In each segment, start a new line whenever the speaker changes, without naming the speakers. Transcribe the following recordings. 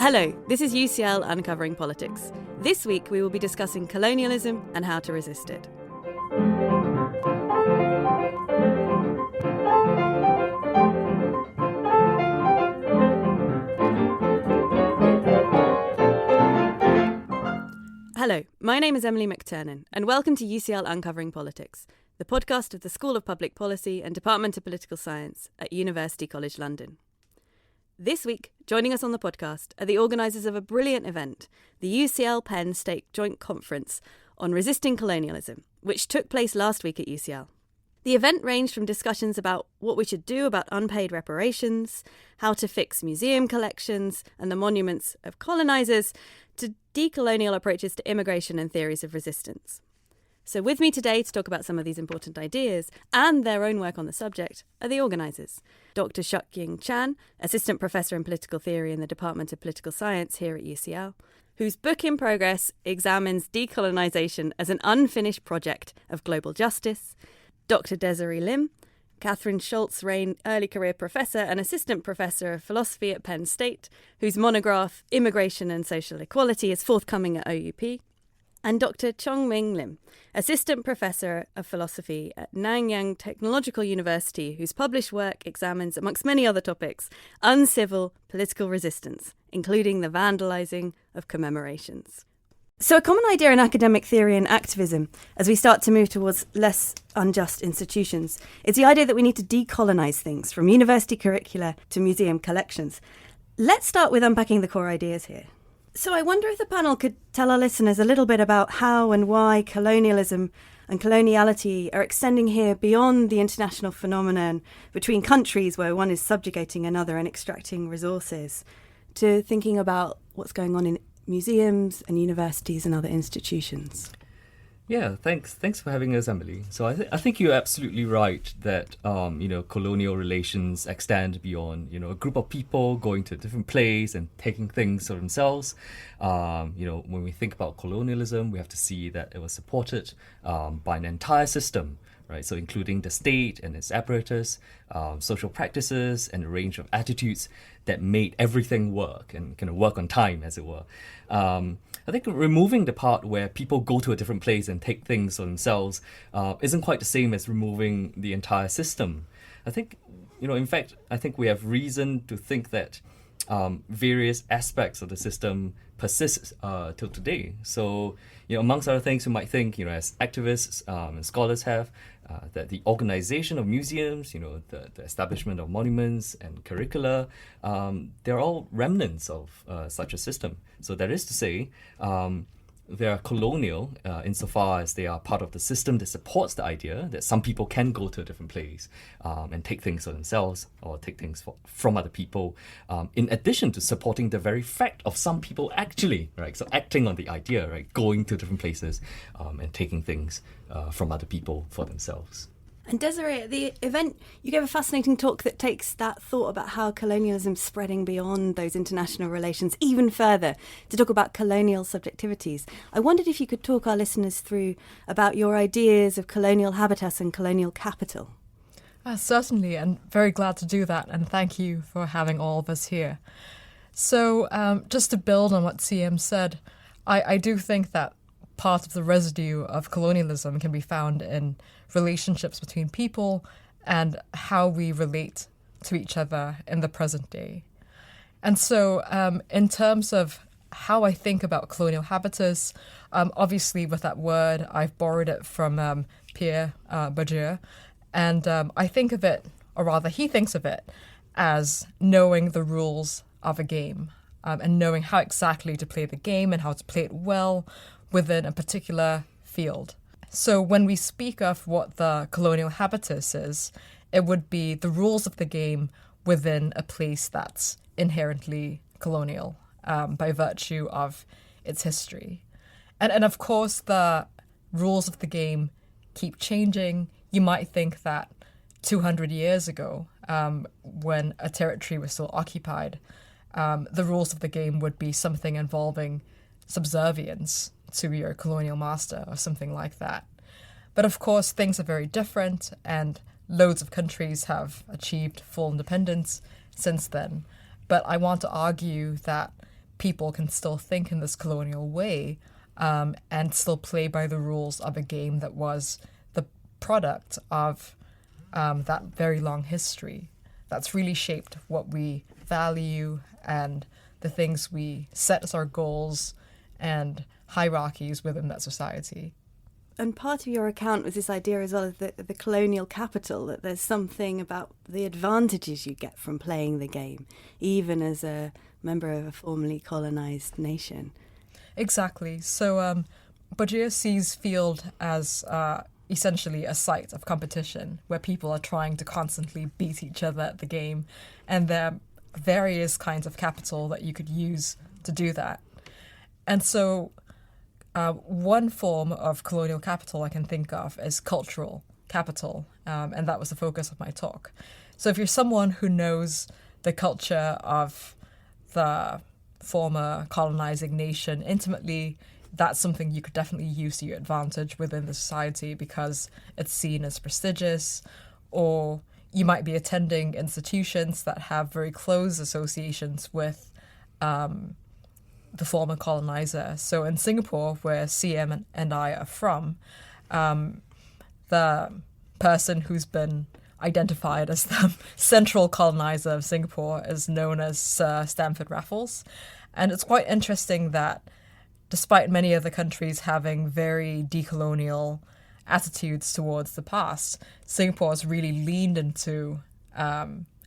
Hello, this is UCL Uncovering Politics. This week we will be discussing colonialism and how to resist it. Hello, my name is Emily McTurnan, and welcome to UCL Uncovering Politics, the podcast of the School of Public Policy and Department of Political Science at University College London. This week, joining us on the podcast are the organisers of a brilliant event, the UCL-Penn State Joint Conference on Resisting Colonialism, which took place last week at UCL. The event ranged from discussions about what we should do about unpaid reparations, how to fix museum collections and the monuments of colonisers, to decolonial approaches to immigration and theories of resistance. So with me today to talk about some of these important ideas and their own work on the subject are the organisers. Dr. Shuk-Ying Chan, Assistant Professor in Political Theory in the Department of Political Science here at UCL, whose book in progress examines decolonisation as an unfinished project of global justice. Dr. Desiree Lim, Catherine Schultz-Rain Early Career Professor and Assistant Professor of Philosophy at Penn State, whose monograph Immigration and Social Equality is forthcoming at OUP. And Dr. Chong-Ming Lim, Assistant Professor of Philosophy at Nanyang Technological University, whose published work examines, amongst many other topics, uncivil political resistance, including the vandalising of commemorations. So a common idea in academic theory and activism, as we start to move towards less unjust institutions, is the idea that we need to decolonise things, from university curricula to museum collections. Let's start with unpacking the core ideas here. So I wonder if the panel could tell our listeners a little bit about how and why colonialism and coloniality are extending here beyond the international phenomenon between countries where one is subjugating another and extracting resources, to thinking about what's going on in museums and universities and other institutions.
Yeah, thanks for having us, Emily. So I think you're absolutely right that colonial relations extend beyond a group of people going to a different place and taking things for themselves. When we think about colonialism, we have to see that it was supported by an entire system, right? So including the state and its apparatus, social practices, and a range of attitudes that made everything work and kind of work on time, as it were. I think removing the part where people go to a different place and take things for themselves isn't quite the same as removing the entire system. I think, in fact, I think we have reason to think that various aspects of the system persist till today. So, amongst other things, we might think, as activists and scholars have, that the organization of museums, the establishment of monuments and curricula, they're all remnants of such a system. So that is to say, they are colonial insofar as they are part of the system that supports the idea that some people can go to a different place and take things for themselves or take things from other people, in addition to supporting the very fact of some people actually, right? So acting on the idea, right? Going to different places and taking things from other people for themselves.
And Desiree, at the event, you gave a fascinating talk that takes that thought about how colonialism is spreading beyond those international relations even further to talk about colonial subjectivities. I wondered if you could talk our listeners through about your ideas of colonial habitus and colonial capital.
Certainly, and very glad to do that, and thank you for having all of us here. So just to build on what CM said, I do think that part of the residue of colonialism can be found in relationships between people and how we relate to each other in the present day. And so in terms of how I think about colonial habitus, obviously with that word, I've borrowed it from Pierre Bourdieu, and I think of it, or rather he thinks of it, as knowing the rules of a game and knowing how exactly to play the game and how to play it well within a particular field. So when we speak of what the colonial habitus is, it would be the rules of the game within a place that's inherently colonial by virtue of its history. And of course, the rules of the game keep changing. You might think that 200 years ago, when a territory was still occupied, the rules of the game would be something involving subservience to your colonial master or something like that. But of course, things are very different, and loads of countries have achieved full independence since then. But I want to argue that people can still think in this colonial way and still play by the rules of a game that was the product of that very long history. That's really shaped what we value and the things we set as our goals and hierarchies within that society.
And part of your account was this idea as well of the colonial capital, that there's something about the advantages you get from playing the game, even as a member of a formerly colonised nation.
Exactly. So Bourdieu sees field as essentially a site of competition where people are trying to constantly beat each other at the game, and there are various kinds of capital that you could use to do that. And so one form of colonial capital I can think of is cultural capital, and that was the focus of my talk. So if you're someone who knows the culture of the former colonizing nation intimately, that's something you could definitely use to your advantage within the society because it's seen as prestigious, or you might be attending institutions that have very close associations with the former colonizer. So in Singapore, where CM and I are from, the person who's been identified as the central colonizer of Singapore is known as Sir Stamford Raffles. And it's quite interesting that despite many other countries having very decolonial attitudes towards the past, Singapore has really leaned into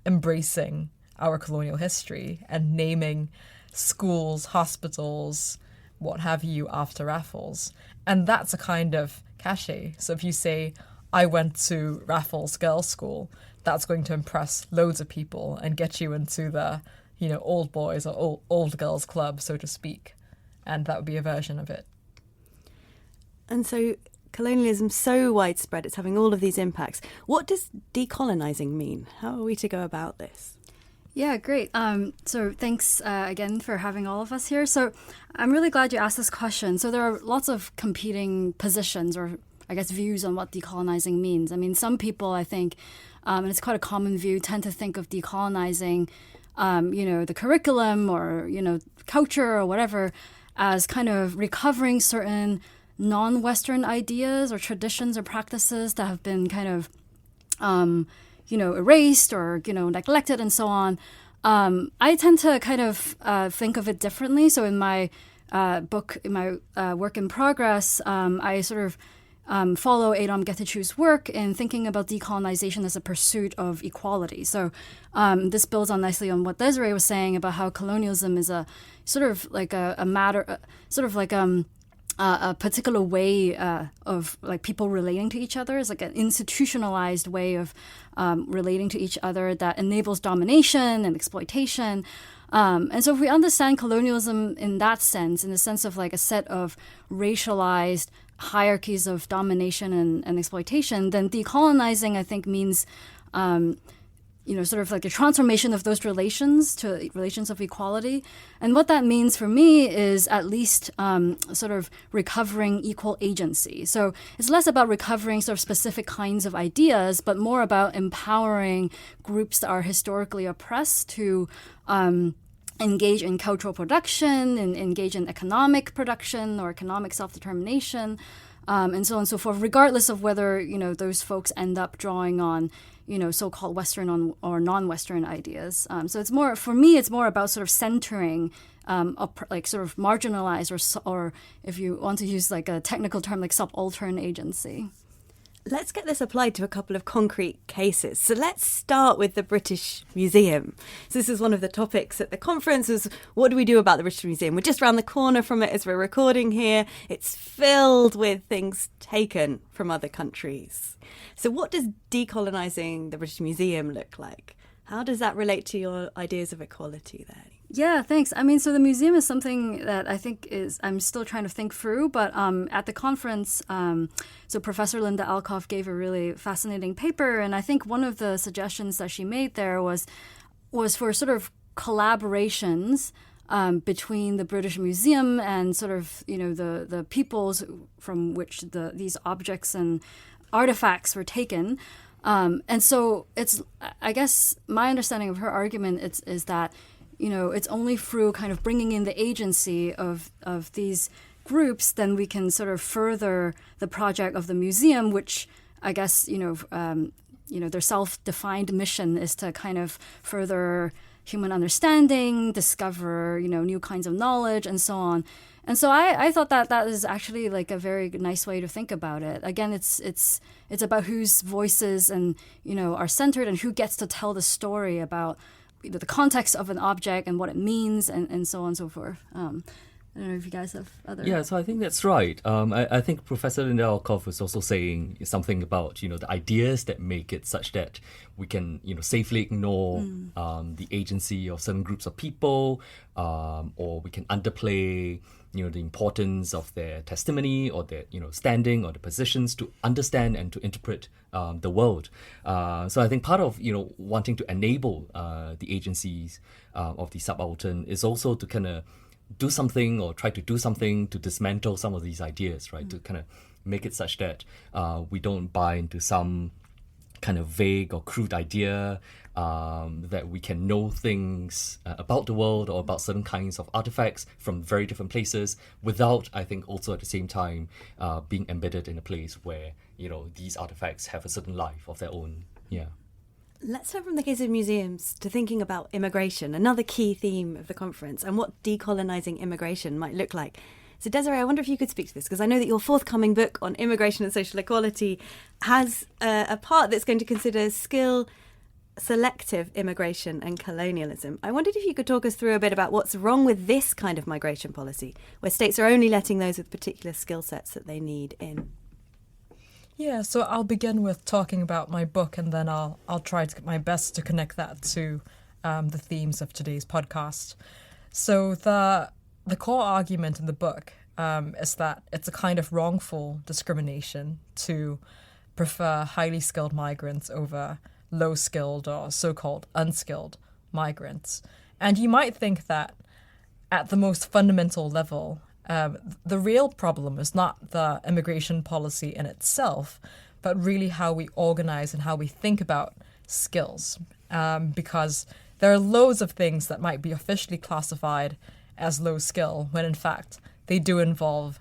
embracing our colonial history and naming schools, hospitals, what have you, after Raffles. And that's a kind of cachet. So if you say, I went to Raffles Girls' School, that's going to impress loads of people and get you into the, old boys or old girls club, so to speak. And that would be a version of it.
And so colonialism's so widespread, it's having all of these impacts. What does decolonising mean? How are we to go about this?
Yeah, great. So thanks again for having all of us here. So I'm really glad you asked this question. So there are lots of competing positions or I guess views on what decolonizing means. I mean, some people, I think, and it's quite a common view, tend to think of decolonizing, the curriculum or, culture or whatever as kind of recovering certain non-Western ideas or traditions or practices that have been kind of erased or, neglected and so on. I tend to kind of think of it differently. So in my book, in my work in progress, I sort of follow Adom Getachu's work in thinking about decolonization as a pursuit of equality. So this builds on nicely on what Desiree was saying about how colonialism is a sort of like a matter, sort of like a particular way of like people relating to each other. It's like an institutionalized way of relating to each other that enables domination and exploitation. And so if we understand colonialism in that sense, in the sense of like a set of racialized hierarchies of domination and exploitation, then decolonizing, I think, means sort of like a transformation of those relations to relations of equality. And what that means for me is at least sort of recovering equal agency. So it's less about recovering sort of specific kinds of ideas, but more about empowering groups that are historically oppressed to engage in cultural production and engage in economic production or economic self-determination, and so on and so forth, regardless of whether, those folks end up drawing on, so-called Western or non-Western ideas. So it's more, for me, it's more about sort of centering, like sort of marginalized or if you want to use like a technical term, like subaltern agency.
Let's get this applied to a couple of concrete cases. So let's start with the British Museum. So this is one of the topics at the conference, was what do we do about the British Museum? We're just around the corner from it as we're recording here. It's filled with things taken from other countries. So what does decolonising the British Museum look like? How does that relate to your ideas of equality there?
Yeah, thanks. I mean, so the museum is something that I think I'm still trying to think through, but at the conference, so Professor Linda Alcoff gave a really fascinating paper, and I think one of the suggestions that she made there was for sort of collaborations between the British Museum and sort of, the peoples from which these objects and artifacts were taken. And so it's, I guess, my understanding of her argument is that it's only through kind of bringing in the agency of these groups then we can sort of further the project of the museum, which I guess, their self-defined mission is to kind of further human understanding, discover, new kinds of knowledge, and so on. And so I thought that is actually like a very nice way to think about it. Again, it's about whose voices and are centered and who gets to tell the story about the context of an object and what it means and so on and so forth. I don't know if you guys have other...
Yeah, so I think that's right. I think Professor Linda Alcoff was also saying something about, the ideas that make it such that we can, safely ignore the agency of certain groups of people, or we can underplay, the importance of their testimony or their, standing or the positions to understand and to interpret the world. So I think part of, wanting to enable the agencies of the subaltern is also to kind of do something or try to do something to dismantle some of these ideas, right? To kind of make it such that we don't buy into some kind of vague or crude idea that we can know things about the world or about certain kinds of artifacts from very different places without, I think, also at the same time being embedded in a place where, these artifacts have a certain life of their own. Yeah.
Let's turn from the case of museums to thinking about immigration, another key theme of the conference, and what decolonising immigration might look like. So Desiree, I wonder if you could speak to this, because I know that your forthcoming book on immigration and social equality has a part that's going to consider skill-selective immigration and colonialism. I wondered if you could talk us through a bit about what's wrong with this kind of migration policy, where states are only letting those with particular skill sets that they need in.
Yeah, so I'll begin with talking about my book, and then I'll try to get my best to connect that to the themes of today's podcast. So the core argument in the book is that it's a kind of wrongful discrimination to prefer highly skilled migrants over low-skilled or so-called unskilled migrants. And you might think that at the most fundamental level, the real problem is not the immigration policy in itself, but really how we organize and how we think about skills. Because there are loads of things that might be officially classified as low skill, when in fact they do involve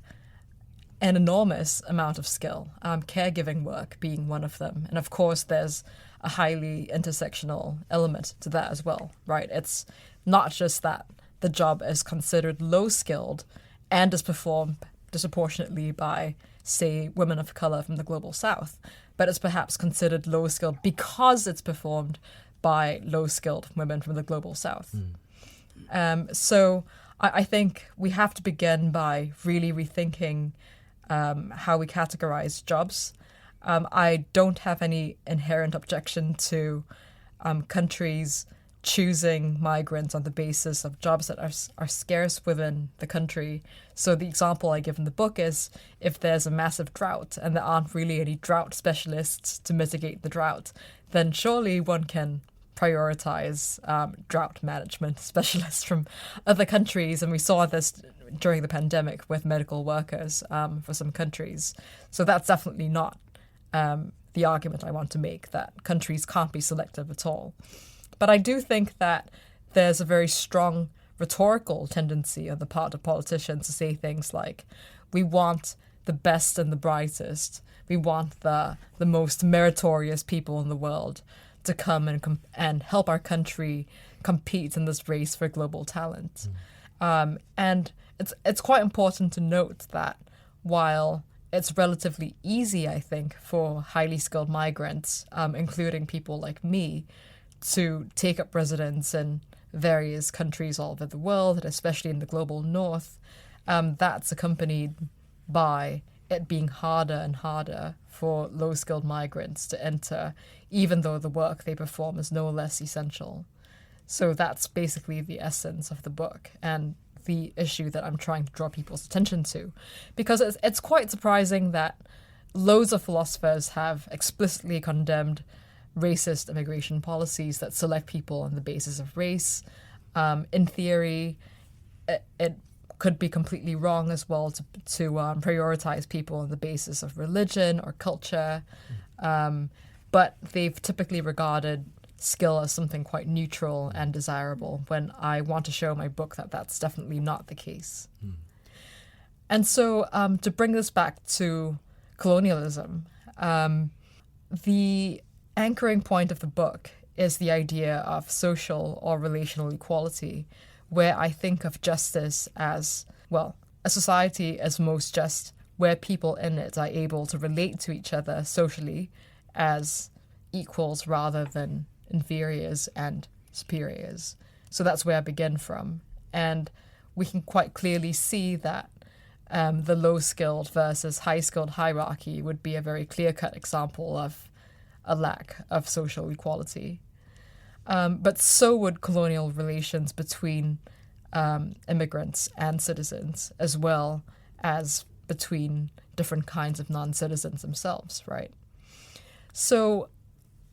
an enormous amount of skill, caregiving work being one of them. And of course, there's a highly intersectional element to that as well, right? It's not just that the job is considered low-skilled and is performed disproportionately by, say, women of color from the global south, but it's perhaps considered low-skilled because it's performed by low-skilled women from the global south. So I think we have to begin by really rethinking how we categorize jobs. I don't have any inherent objection to countries choosing migrants on the basis of jobs that are scarce within the country. So the example I give in the book is if there's a massive drought and there aren't really any drought specialists to mitigate the drought, then surely one can prioritize drought management specialists from other countries. And we saw this during the pandemic with medical workers for some countries. So that's definitely not the argument I want to make, that countries can't be selective at all. But I do think that there's a very strong rhetorical tendency on the part of politicians to say things like, we want the best and the brightest. We want the most meritorious people in the world to come and help our country compete in this race for global talent. And it's quite important to note that while it's relatively easy, I think, for highly skilled migrants, including people like me, to take up residence in various countries all over the world, and especially in the global north, that's accompanied by it being harder and harder for low-skilled migrants to enter, even though the work they perform is no less essential. So that's basically the essence of the book and the issue that I'm trying to draw people's attention to. Because it's quite surprising that loads of philosophers have explicitly condemned racist immigration policies that select people on the basis of race. In theory, it could be completely wrong as well to prioritize people on the basis of religion or culture. But they've typically regarded skill as something quite neutral and desirable, when I want to show my book that that's definitely not the case. And so to bring this back to colonialism, the anchoring point of the book is the idea of social or relational equality, where I think of justice as, well, a society as most just, where people in it are able to relate to each other socially as equals rather than inferiors and superiors. So that's where I begin from. And we can quite clearly see that the low-skilled versus high-skilled hierarchy would be a very clear-cut example of a lack of social equality. But so would colonial relations between immigrants and citizens, as well as between different kinds of non-citizens themselves, right? So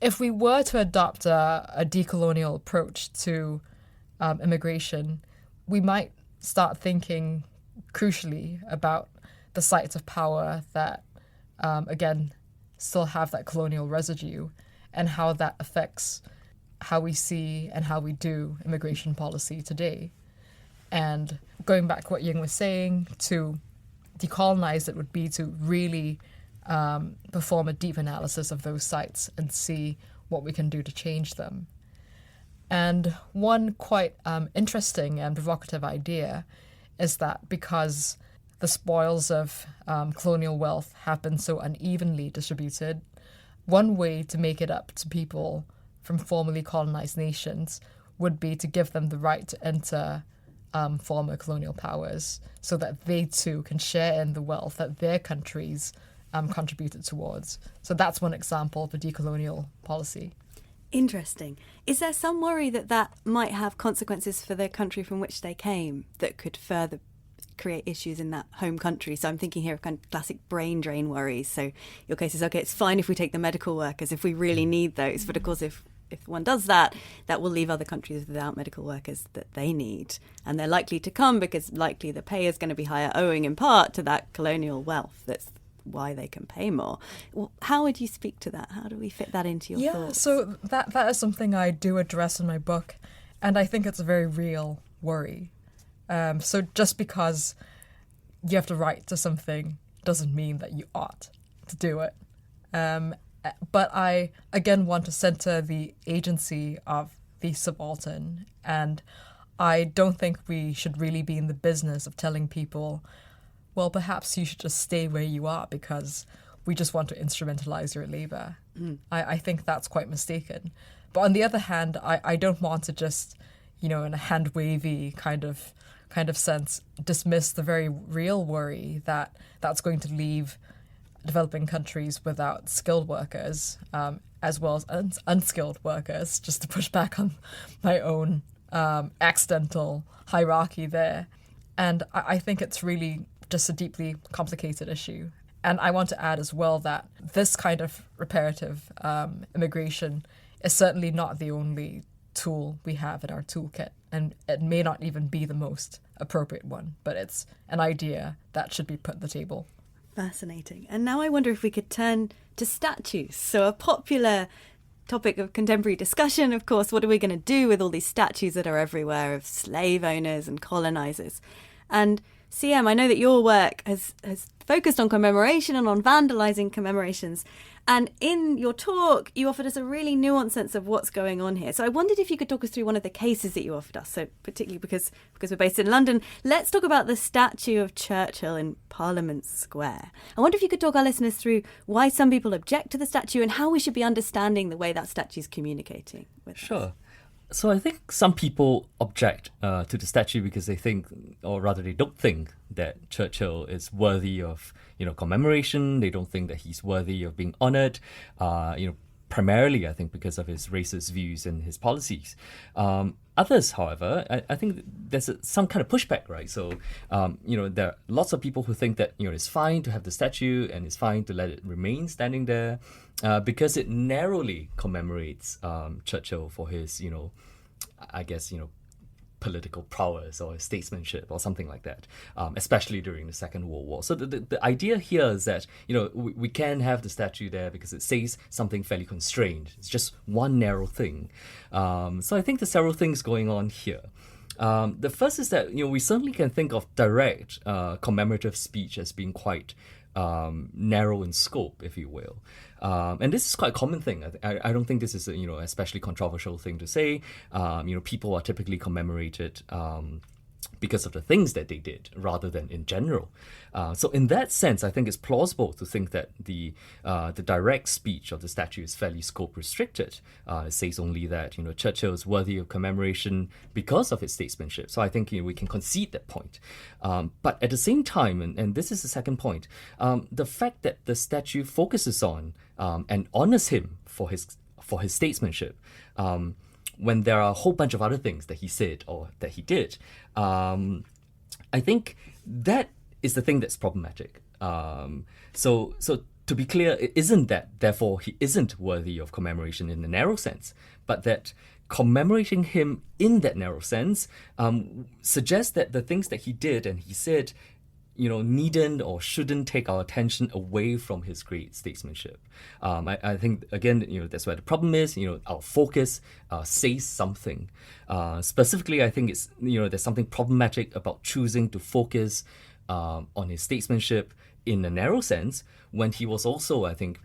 if we were to adopt a decolonial approach to immigration, we might start thinking crucially about the sites of power that, again, still have that colonial residue, and how that affects how we see and how we do immigration policy today. And going back to what Ying was saying, to decolonize it would be to really perform a deep analysis of those sites and see what we can do to change them. And one quite interesting and provocative idea is that because the spoils of colonial wealth have been so unevenly distributed, one way to make it up to people from formerly colonized nations would be to give them the right to enter former colonial powers, so that they too can share in the wealth that their countries contributed towards. So that's one example of a decolonial policy.
Interesting. Is there some worry that that might have consequences for the country from which they came that could further create issues in that home country? So I'm thinking here of kind of classic brain drain worries. So your case is, okay, it's fine if we take the medical workers, if we really need those. But of course, if one does that, that will leave other countries without medical workers that they need. And they're likely to come because likely the pay is going to be higher, owing in part to that colonial wealth. That's why they can pay more. How would you speak to that? How do we fit that into your thoughts?
So that is something I do address in my book, and I think it's a very real worry. So just because you have to write to something doesn't mean that you ought to do it. But I, again, want to center the agency of the subaltern, and I don't think we should really be in the business of telling people, well, perhaps you should just stay where you are because we just want to instrumentalize your labor. I think that's quite mistaken. But on the other hand, I don't want to just, in a hand-wavy kind of sense, dismiss the very real worry that that's going to leave developing countries without skilled workers, as well as unskilled workers, just to push back on my own accidental hierarchy there. And I think it's really just a deeply complicated issue. And I want to add as well that this kind of reparative immigration is certainly not the only tool we have in our toolkit. And it may not even be the most appropriate one, but it's an idea that should be put on the table.
Fascinating. And now I wonder if we could turn to statues. So a popular topic of contemporary discussion, of course, what are we going to do with all these statues that are everywhere of slave owners and colonisers? And CM, I know that your work has focused on commemoration and on vandalising commemorations. And in your talk, you offered us a really nuanced sense of what's going on here. So I wondered if you could talk us through one of the cases that you offered us. So particularly because we're based in London, let's talk about the statue of Churchill in Parliament Square. I wonder if you could talk our listeners through why some people object to the statue and how we should be understanding the way that statue is communicating with us.
Sure. So I think some people object to the statue because they think, or rather they don't think, that Churchill is worthy of, commemoration. They don't think that he's worthy of being honoured, primarily, I think, because of his racist views and his policies. Others, however, I think there's some kind of pushback, right? So, there are lots of people who think that, it's fine to have the statue and it's fine to let it remain standing there because it narrowly commemorates Churchill for his, political prowess or his statesmanship or something like that, especially during the Second World War. So the idea here is that, we can have the statue there because it says something fairly constrained. It's just one narrow thing. So I think there's several things going on here. The first is that, we certainly can think of direct commemorative speech as being quite narrow in scope, if you will. And this is quite a common thing. I don't think this is a, especially controversial thing to say. People are typically commemorated because of the things that they did rather than in general. So in that sense, I think it's plausible to think that the direct speech of the statue is fairly scope restricted. It says only that, Churchill is worthy of commemoration because of his statesmanship. So I think we can concede that point. But at the same time, and this is the second point, the fact that the statue focuses on and honors him for his statesmanship, when there are a whole bunch of other things that he said or that he did, I think that is the thing that's problematic. So to be clear, it isn't that, therefore, he isn't worthy of commemoration in the narrow sense, but that commemorating him in that narrow sense suggests that the things that he did and he said, needn't or shouldn't take our attention away from his great statesmanship. I think, again, that's where the problem is. Our focus says something. Specifically, I think it's, there's something problematic about choosing to focus on his statesmanship in a narrow sense when he was also, I think,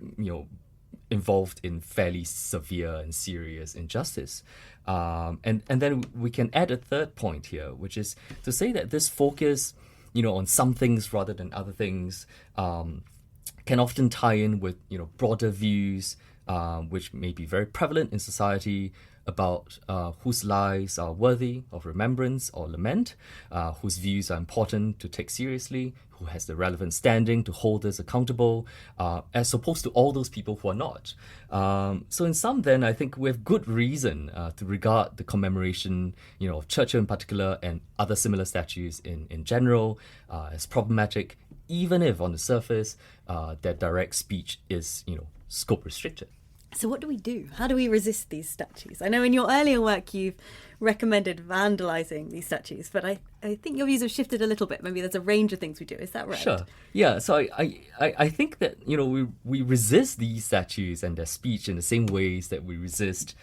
involved in fairly severe and serious injustice. And then we can add a third point here, which is to say that this focus on some things rather than other things, can often tie in with, broader views, which may be very prevalent in society about whose lives are worthy of remembrance or lament, whose views are important to take seriously, who has the relevant standing to hold us accountable, as opposed to all those people who are not. So in sum, then, I think we have good reason to regard the commemoration, of Churchill in particular and other similar statues in general as problematic, even if on the surface their direct speech is, scope restricted.
So what do we do? How do we resist these statues? I know in your earlier work you've recommended vandalising these statues, but I think your views have shifted a little bit. Maybe there's a range of things we do. Is that right?
Sure. Yeah. So I think that, we resist these statues and their speech in the same ways that we resist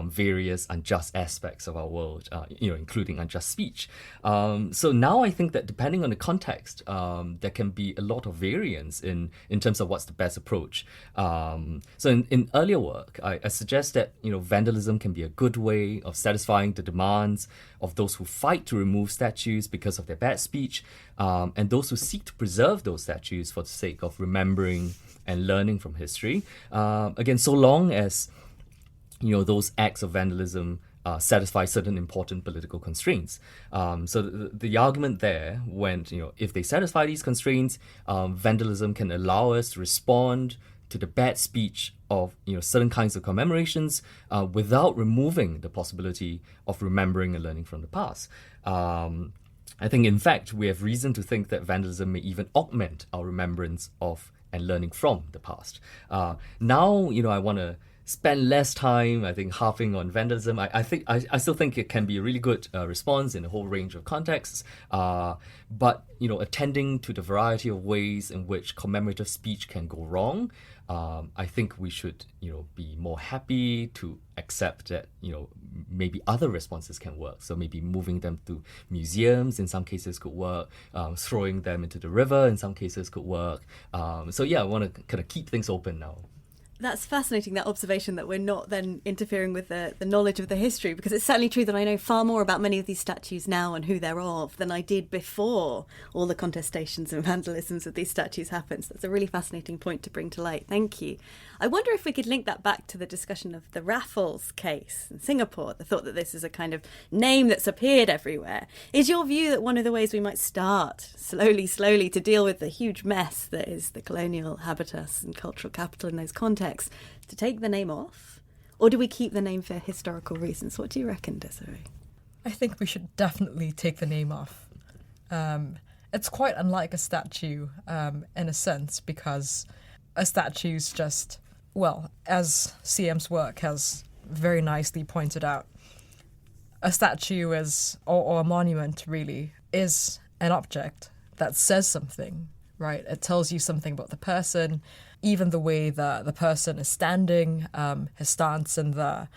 various unjust aspects of our world, including unjust speech. So now I think that depending on the context, there can be a lot of variance in terms of what's the best approach. So in earlier work, I suggest that, vandalism can be a good way of satisfying the demands of those who fight to remove statues because of their bad speech, and those who seek to preserve those statues for the sake of remembering and learning from history. Again, so long as those acts of vandalism satisfy certain important political constraints. So the argument there went, if they satisfy these constraints, vandalism can allow us to respond to the bad speech of certain kinds of commemorations without removing the possibility of remembering and learning from the past. I think, in fact, we have reason to think that vandalism may even augment our remembrance of and learning from the past. Now, I want to spend less time, I think, harping on vandalism. I still think it can be a really good response in a whole range of contexts. But attending to the variety of ways in which commemorative speech can go wrong, I think we should, be more happy to accept that, maybe other responses can work. So maybe moving them to museums in some cases could work. Throwing them into the river in some cases could work. So yeah, I want to kind of keep things open now.
That's fascinating, that observation that we're not then interfering with the knowledge of the history, because it's certainly true that I know far more about many of these statues now and who they're of than I did before all the contestations and vandalisms of these statues happened. So that's a really fascinating point to bring to light. Thank you. I wonder if we could link that back to the discussion of the Raffles case in Singapore, the thought that this is a kind of name that's appeared everywhere. Is your view that one of the ways we might start slowly to deal with the huge mess that is the colonial habitus and cultural capital in those contexts, to take the name off? Or do we keep the name for historical reasons? What do you reckon, Desiree?
I think we should definitely take the name off. It's quite unlike a statue in a sense, because a statue's just, well, as CM's work has very nicely pointed out, a statue is, or a monument really, is an object that says something, right? It tells you something about the person, even the way that the person is standing, his stance in the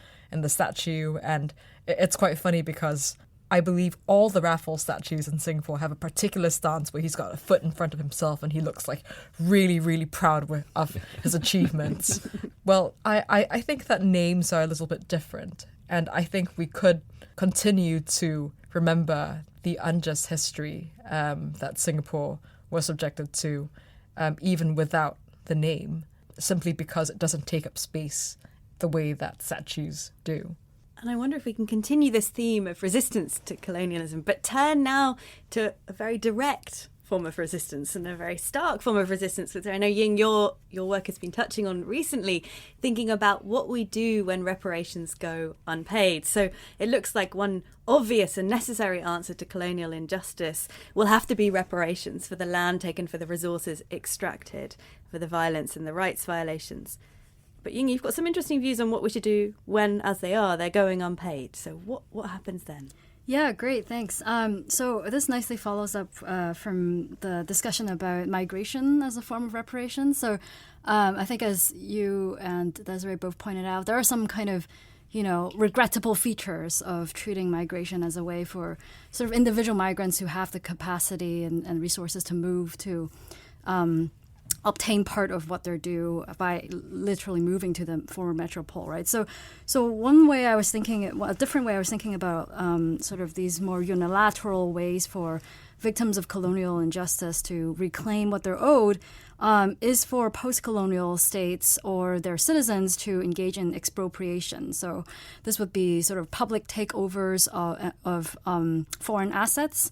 statue. And it's quite funny because I believe all the Raffles statues in Singapore have a particular stance where he's got a foot in front of himself and he looks like really, really proud of his achievements. Well, I think that names are a little bit different. And I think we could continue to remember the unjust history that Singapore was subjected to, even without the name, simply because it doesn't take up space the way that statues do.
And I wonder if we can continue this theme of resistance to colonialism, but turn now to a very direct form of resistance and a very stark form of resistance, which I know, Ying, your work has been touching on recently, thinking about what we do when reparations go unpaid. So it looks like one obvious and necessary answer to colonial injustice will have to be reparations for the land taken, for the resources extracted, for the violence and the rights violations. But Ying, you've got some interesting views on what we should do when, as they're going unpaid. So what happens then?
Yeah, great, thanks. So this nicely follows up from the discussion about migration as a form of reparations. So I think as you and Desiree both pointed out, there are some kind of, regrettable features of treating migration as a way for sort of individual migrants who have the capacity and resources to move to obtain part of what they're due by literally moving to the former metropole, right? So one way I was thinking, a different way I was thinking about sort of these more unilateral ways for victims of colonial injustice to reclaim what they're owed is for post-colonial states or their citizens to engage in expropriation. So this would be sort of public takeovers of foreign assets.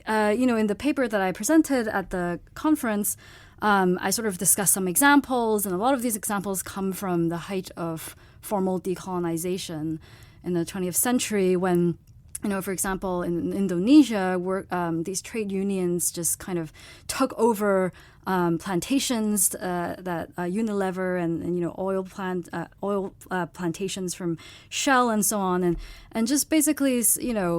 In the paper that I presented at the conference, I sort of discussed some examples, and a lot of these examples come from the height of formal decolonization in the 20th century when, for example, in Indonesia, these trade unions just kind of took over plantations that Unilever and oil plantations from Shell and so on, and just basically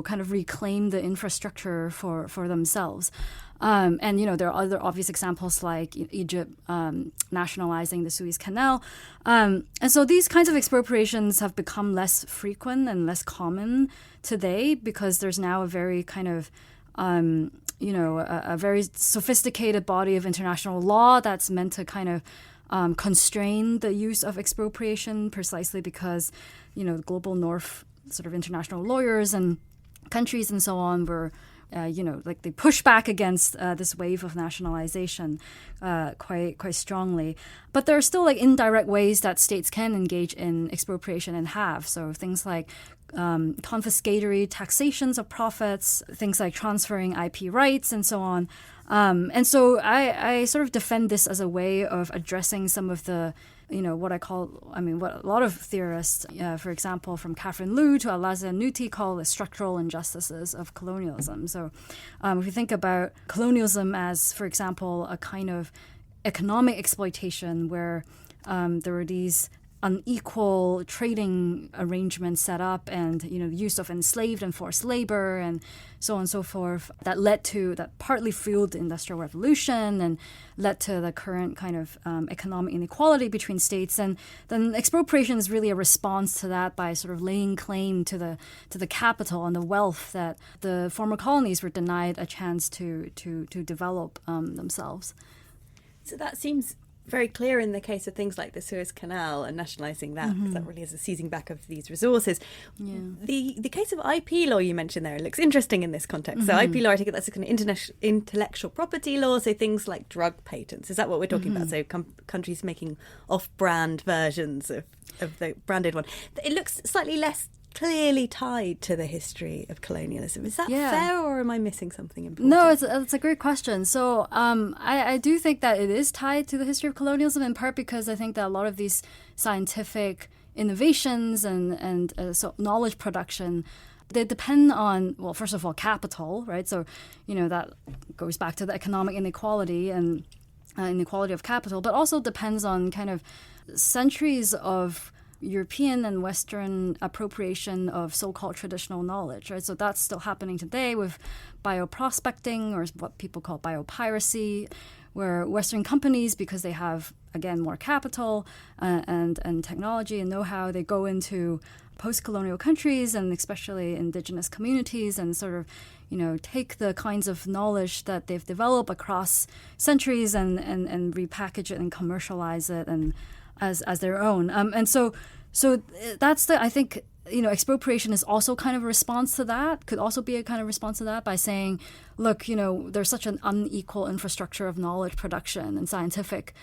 kind of reclaim the infrastructure for themselves. And there are other obvious examples like Egypt nationalizing the Suez Canal. And so these kinds of expropriations have become less frequent and less common today because there's now a very kind of a very sophisticated body of international law that's meant to kind of constrain the use of expropriation precisely because, the global north sort of international lawyers and countries and so on were, they push back against this wave of nationalization quite strongly. But there are still indirect ways that states can engage in expropriation and have. So things like confiscatory taxations of profits, things like transferring IP rights and so on. And so I sort of defend this as a way of addressing some of the, what a lot of theorists, for example, from Catherine Liu to Alazia Nuti call the structural injustices of colonialism. So if you think about colonialism as, for example, a kind of economic exploitation where there were these unequal trading arrangements set up and, the use of enslaved and forced labor and so on and so forth that partly fueled the Industrial Revolution and led to the current kind of economic inequality between states. And then expropriation is really a response to that by sort of laying claim to the capital and the wealth that the former colonies were denied a chance to develop themselves.
So that seems very clear in the case of things like the Suez Canal and nationalising that, because that really is a seizing back of these resources. Yeah. The case of IP law you mentioned there, it looks interesting in this context. So IP law, I think that's a kind of intellectual property law, so things like drug patents. Is that what we're talking about? So countries making off-brand versions of the branded one. It looks slightly less clearly tied to the history of colonialism. Is that fair, or am I missing something important?
No, it's a great question. So I do think that it is tied to the history of colonialism, in part because I think that a lot of these scientific innovations and so knowledge production, they depend on, well, first of all, capital, right? So, that goes back to the economic inequality and inequality of capital, but also depends on kind of centuries of European and Western appropriation of so-called traditional knowledge, right? So that's still happening today with bioprospecting, or what people call biopiracy, where Western companies, because they have, again, more capital and technology and know-how, they go into post-colonial countries and especially indigenous communities and sort of, take the kinds of knowledge that they've developed across centuries and repackage it and commercialize it and as their own. And so that's I think, expropriation is also kind of a response to that, could also be a kind of response to that by saying, look, there's such an unequal infrastructure of knowledge production and scientific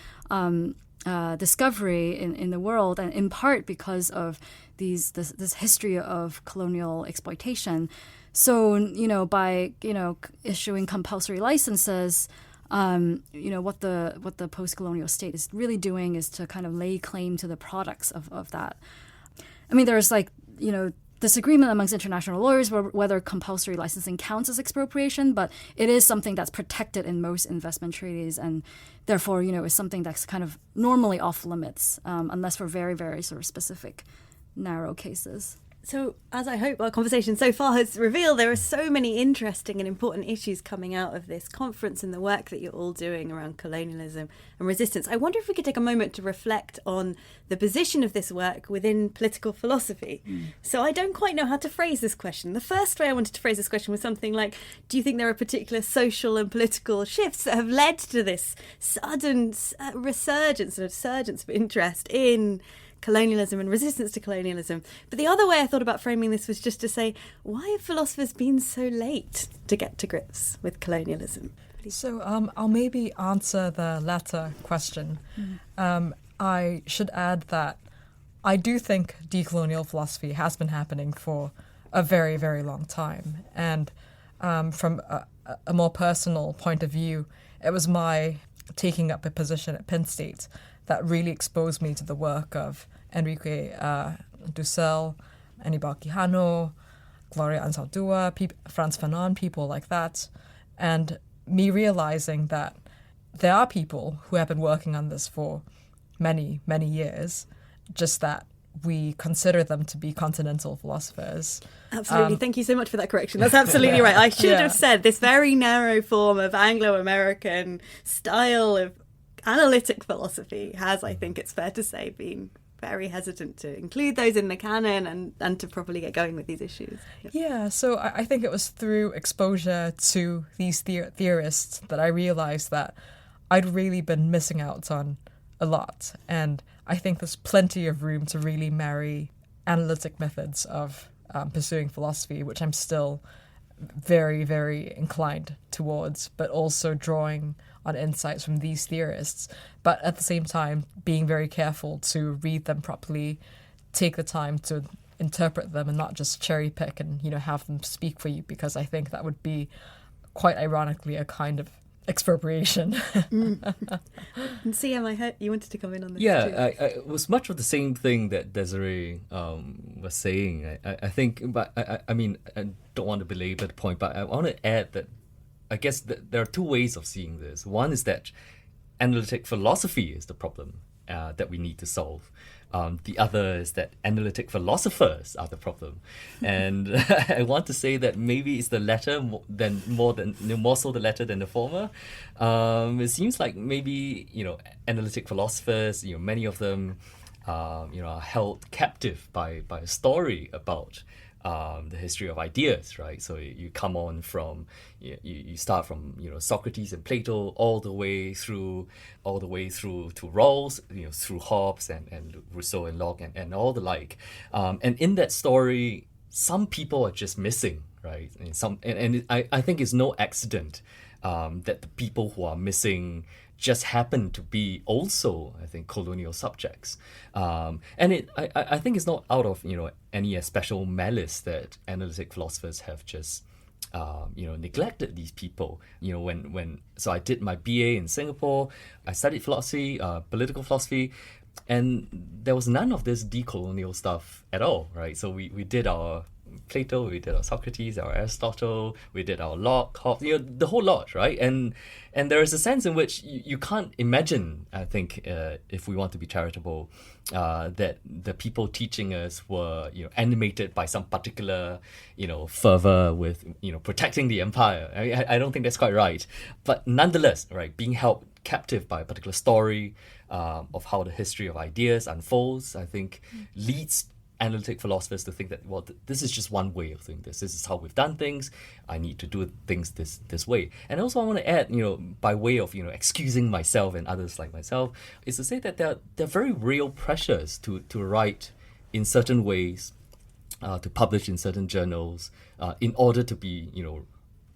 discovery in the world, and in part because of this history of colonial exploitation. So, by, issuing compulsory licenses, what the post-colonial state is really doing is to kind of lay claim to the products of that. I mean, there's disagreement amongst international lawyers whether compulsory licensing counts as expropriation, but it is something that's protected in most investment treaties, and therefore, is something that's kind of normally off limits, unless for very, very sort of specific, narrow cases.
So, as I hope our conversation so far has revealed, there are so many interesting and important issues coming out of this conference and the work that you're all doing around colonialism and resistance. I wonder if we could take a moment to reflect on the position of this work within political philosophy. So I don't quite know how to phrase this question. The first way I wanted to phrase this question was something like, do you think there are particular social and political shifts that have led to this sudden resurgence and surgence of interest in colonialism and resistance to colonialism? But the other way I thought about framing this was just to say, why have philosophers been so late to get to grips with colonialism?
So I'll maybe answer the latter question. I should add that I do think decolonial philosophy has been happening for a very, very long time. And from a more personal point of view, it was my taking up a position at Penn State that really exposed me to the work of Enrique Dussel, Aníbal Quijano, Gloria Anzaldúa, Frantz Fanon, people like that. And me realizing that there are people who have been working on this for many, many years, just that we consider them to be continental philosophers.
Absolutely. Thank you so much for that correction. That's absolutely right. I should have said this very narrow form of Anglo-American style of analytic philosophy has, I think it's fair to say, been very hesitant to include those in the canon and to properly get going with these issues.
Yeah, so I think it was through exposure to these theorists that I realized that I'd really been missing out on a lot. And I think there's plenty of room to really marry analytic methods of pursuing philosophy, which I'm still very, very inclined towards, but also drawing on insights from these theorists, but at the same time being very careful to read them properly, take the time to interpret them and not just cherry pick and, have them speak for you, because I think that would be quite ironically a kind of expropriation.
And CM, I heard you wanted to come in on this too.
It was much of the same thing that Desiree was saying. I think, but I mean, I don't want to belabor the point, but I want to add that I guess there are two ways of seeing this. One is that analytic philosophy is the problem that we need to solve. The other is that analytic philosophers are the problem. And I want to say that maybe it's the latter more so the latter than the former. It seems like maybe, analytic philosophers, many of them, are held captive by a story about the history of ideas, right? So you come on from, you start from, Socrates and Plato all the way through to Rawls, through Hobbes and Rousseau and Locke and all the like. And in that story, some people are just missing, right? And I think it's no accident that the people who are missing just happen to be also, I think, colonial subjects. And I think it's not out of, any special malice that analytic philosophers have just, neglected these people. So I did my BA in Singapore, I studied philosophy, political philosophy, and there was none of this decolonial stuff at all, right? So we did our Plato, we did our Socrates, our Aristotle, we did our Locke, Hobbes, the whole lot, right? And there is a sense in which you can't imagine, I think, if we want to be charitable, that the people teaching us were, animated by some particular, fervor with, protecting the empire. I don't think that's quite right. But nonetheless, right, being held captive by a particular story of how the history of ideas unfolds, I think leads analytic philosophers to think that, this is just one way of doing this. This is how we've done things. I need to do things this way. And also I want to add, by way of, excusing myself and others like myself, is to say that there are very real pressures to write in certain ways, to publish in certain journals, in order to be,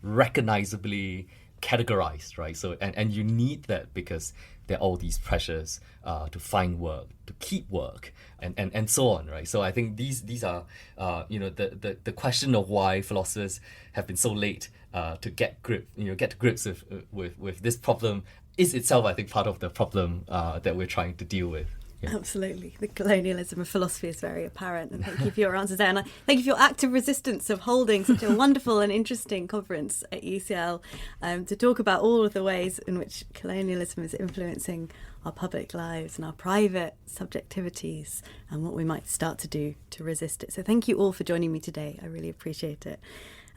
recognizably categorized, right? So and you need that because there are all these pressures to find work, to keep work, and so on, right? So I think these are the question of why philosophers have been so late to get to grips with this problem is itself, I think, part of the problem that we're trying to deal with. Yeah.
Absolutely. The colonialism of philosophy is very apparent, and thank you for your answers there. And thank you for your active resistance of holding such a wonderful and interesting conference at UCL to talk about all of the ways in which colonialism is influencing our public lives and our private subjectivities and what we might start to do to resist it. So thank you all for joining me today. I really appreciate it.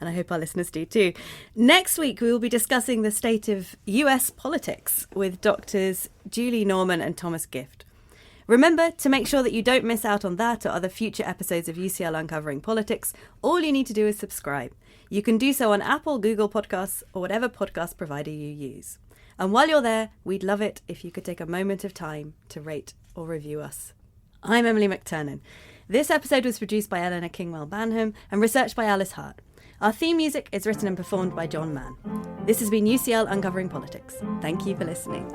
And I hope our listeners do too. Next week, we will be discussing the state of US politics with doctors Julie Norman and Thomas Gift. Remember to make sure that you don't miss out on that or other future episodes of UCL Uncovering Politics. All you need to do is subscribe. You can do so on Apple, Google Podcasts, or whatever podcast provider you use. And while you're there, we'd love it if you could take a moment of time to rate or review us. I'm Emily McTurnan. This episode was produced by Eleanor Kingwell-Banham and researched by Alice Hart. Our theme music is written and performed by John Mann. This has been UCL Uncovering Politics. Thank you for listening.